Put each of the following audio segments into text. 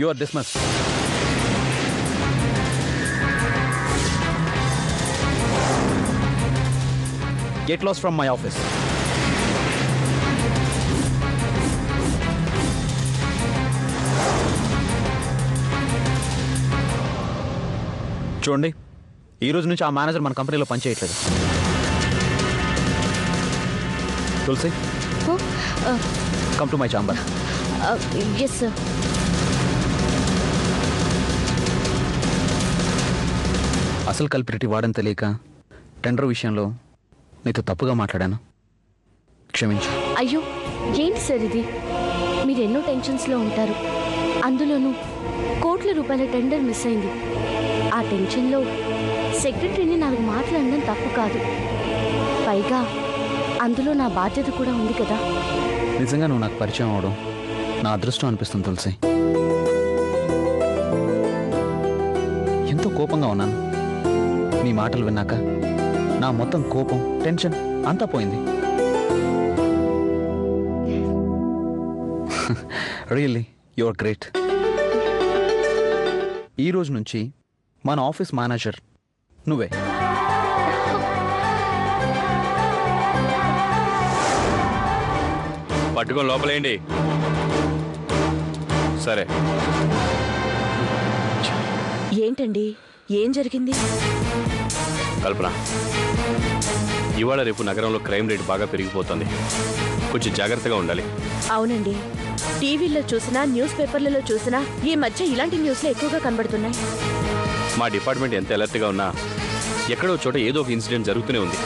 You are dismissed. Get lost from my office. చూడండి, ఈ రోజు నుంచి ఆ మేనేజర్ మన కంపెనీలో పనిచేయట్లేదు. Tulasi, come to my chamber. yes sir. అసలు కల్పిరిటీ వాడని తెలియక టెండర్ విషయంలో నీతో తప్పుగా మాట్లాడాను, క్షమించు. అయ్యో ఏంటి సార్ ఇది, మీరు ఎన్నో టెన్షన్స్లో ఉంటారు. అందులోనూ కోట్ల రూపాయల టెండర్ మిస్ అయింది. ఆ టెన్షన్లో సెక్రటరీని నాకు మాట్లాడడం తప్పు కాదు. పైగా అందులో నా బాధ్యత కూడా ఉంది కదా. నిజంగా నువ్వు నాకు పరిచయం అవడం నా అదృష్టం అనిపిస్తుంది తులసి. ఎంతో కోపంగా ఉన్నాను. నీ మాటలు విన్నాక నా మొత్తం కోపం, టెన్షన్ అంతా పోయింది. Really you are great. ఈ రోజు నుంచి మన ఆఫీస్ మేనేజర్ నువ్వే. పట్టుకొని లోపలేండి. సరే. ఏంటండి, ఏం జరిగింది? కల్పన, ఇవాళ రేపు నగరంలో క్రైమ్ రేట్ బాగా పెరిగిపోతుంది. కొంచెం జాగ్రత్తగా ఉండాలి. అవునండి, టీవీల్లో చూసినా న్యూస్ పేపర్లలో చూసినా ఈ మధ్య ఇలాంటి న్యూస్లు ఎక్కువగా కనబడుతున్నాయి. మా డిపార్ట్మెంట్ ఎంత అలర్ట్గా ఉన్నా ఎక్కడో చోట ఏదో ఒక ఇన్సిడెంట్ జరుగుతూనే ఉంది.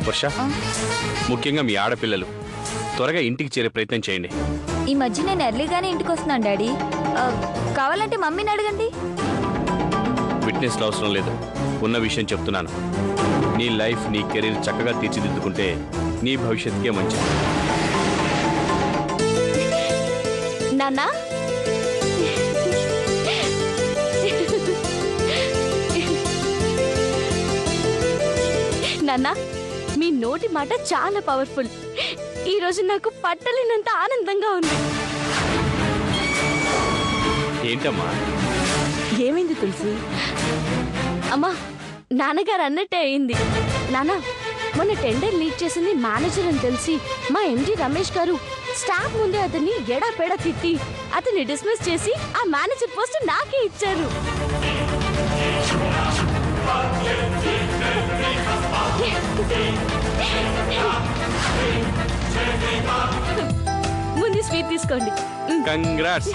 వర్ష, ముఖ్యంగా మీ ఆడపిల్లలు త్వరగా ఇంటికి చేరే ప్రయత్నం చేయండి. ఈ మధ్య నేను ఎర్లీగానే ఇంటికి వస్తున్నాను డాడీ. కావాలంటే మమ్మీని అడగండి. విట్నెస్లు అవసరం లేదు, ఉన్న విషయం చెప్తున్నాను. నీ లైఫ్, నీ కెరీర్ చక్కగా తీర్చిదిద్దుకుంటే నీ భవిష్యత్తుకే మంచిది. నాన్నా, నాన్న, మీ నోటి మాట చాలా పవర్ఫుల్. ఈ రోజు నాకు పట్టలేనంత ఆనందంగా ఉంది. ఏంటమ్మా? ఏమైంది తులసి? అమ్మా, నాన్నగారు అన్నట్టే అయింది. నాన్న, మొన్న టెండర్ లీక్ చేసింది మేనేజర్ అని తెలిసి మా ఎండి రమేష్ గారు స్టాఫ్ ముందే అతన్ని ఎడాపెడా తిట్టి అతన్ని డిస్మిస్ చేసి ఆ మేనేజర్ పోస్ట్ నాకే ఇచ్చారు. ముందు స్వీట్ తీసుకోండి. కంగ్రాట్స్.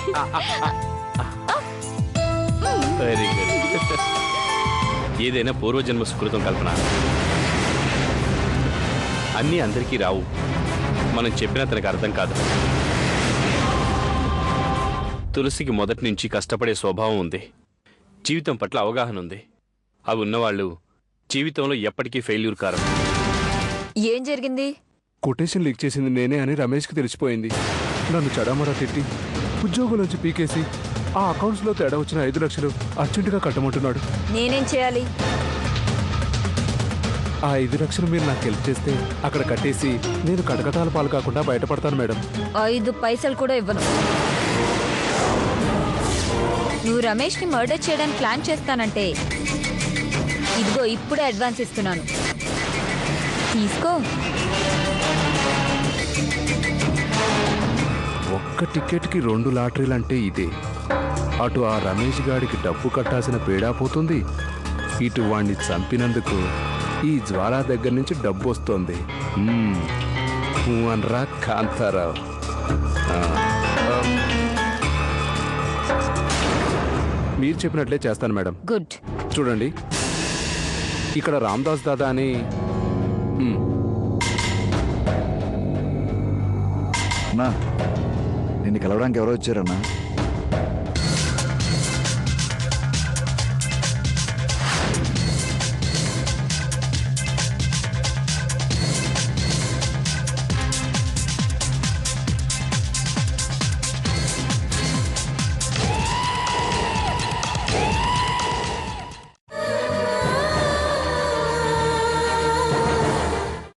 Very good. ఏదైనా పూర్వజన్మ సుకృతం కల్పన. అన్నీ అందరికీ రావు, మనం చెప్పినా తనకు అర్థం కాదు. తులసికి మొదటి నుంచి కష్టపడే స్వభావం ఉంది, జీవితం పట్ల అవగాహన ఉంది. అవి ఉన్నవాళ్ళు జీవితంలో ఎప్పటికీ ఫెయిల్యూర్ కారు. ఏం జరిగింది? కొటేషన్ లీక్ చేసింది నేనే అని రమేష్కి తెలిసిపోయింది. నన్ను చెడమడా తిట్టి ఉద్యోగం నుంచి పీకేసి ఆ అకౌంట్స్లో తేడా వచ్చిన 5 లక్షలు అర్జెంటుగా కట్టమంటున్నాడు. నేనేం చేయాలి? ఆ 5 లక్షలు మీరు నాకు హెల్ప్ చేస్తే అక్కడ కట్టేసి నేను కటకటాల పాలు కాకుండా బయటపడతాను మేడం. 5 పైసలు కూడా ఇవ్వను. నువ్వు రమేష్ని మర్డర్ చేయడానికి ప్లాన్ చేస్తానంటే ఇదిగో ఇప్పుడే అడ్వాన్స్ ఇస్తున్నాను, తీసుకో. ఒక్క టికెట్కి 2 లాటరీలు అంటే ఇదే. అటు ఆ రమేష్ గాడికి డబ్బు కట్టాల్సిన పేడా పోతుంది, ఇటు వాణ్ణి చంపినందుకు ఈ జ్వాల దగ్గర నుంచి డబ్బు వస్తుంది. అనరా కాంతారావు. మీరు చెప్పినట్లే చేస్తాను మేడం. గుడ్. చూడండి, ఇక్కడ రామ్దాస్ దాదా అని నిన్ను కలవడానికి ఎవరో వచ్చారన్నా?